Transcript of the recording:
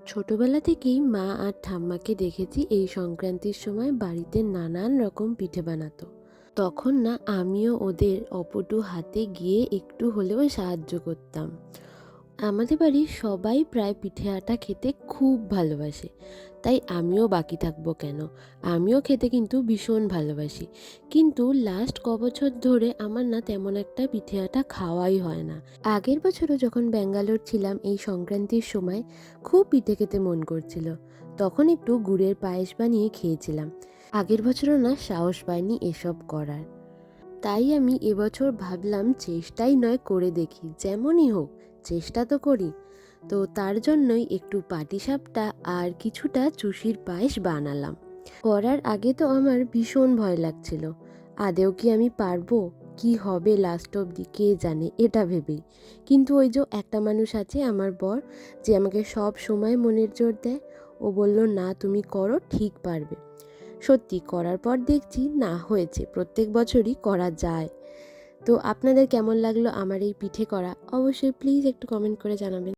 ছোটবেলা থেকেই মা আর ঠাম্মাকে দেখেছি এই সংক্রান্তির সময় বাড়িতে নানান রকম পিঠে বানাতো। তখন না আমিও ওদের অপটু হাতে গিয়ে একটু হলেও সাহায্য করতাম। আমাদের বাড়ির সবাই প্রায় পিঠে আটা খেতে খুব ভালোবাসে, তাই আমিও বাকি থাকবো কেন। আমিও খেতে কিন্তু ভীষণ ভালোবাসি, কিন্তু লাস্ট কবছর ধরে আমার না তেমন একটা পিঠে আটা খাওয়াই হয় না। আগের বছরও যখন ব্যাঙ্গালোর ছিলাম এই সংক্রান্তির সময় খুব পিঠে খেতে মন করছিল, তখন একটু গুড়ের পায়েস বানিয়ে খেয়েছিলাম। আগের বছরও না সাহস পাইনি এসব করার, তাই আমি এবছর ভাবলাম চেষ্টাই নয় করে দেখি, যেমনই হোক চেষ্টা তো করি। তো তার জন্যই একটু পাটিসাপটা আর কিছুটা চুষির পায়েস বানালাম। করার আগে তো আমার ভীষণ ভয় লাগছিল, আদেও কি আমি পারবো, কি হবে লাস্ট অবধি কে জানে এটা ভেবেই। কিন্তু ওই যে একটা মানুষ আছে আমার বর, যে আমাকে সব সময় মনের জোর দেয়। ও বলল, না তুমি করো, ঠিক পারবে। সত্যি করার পর দেখছি না, হয়েছে, প্রত্যেক বছরই করা যায়। তো আপনাদের কেমন লাগলো আমার এই পিঠে করা, অবশ্যই প্লিজ একটু কমেন্ট করে জানাবেন।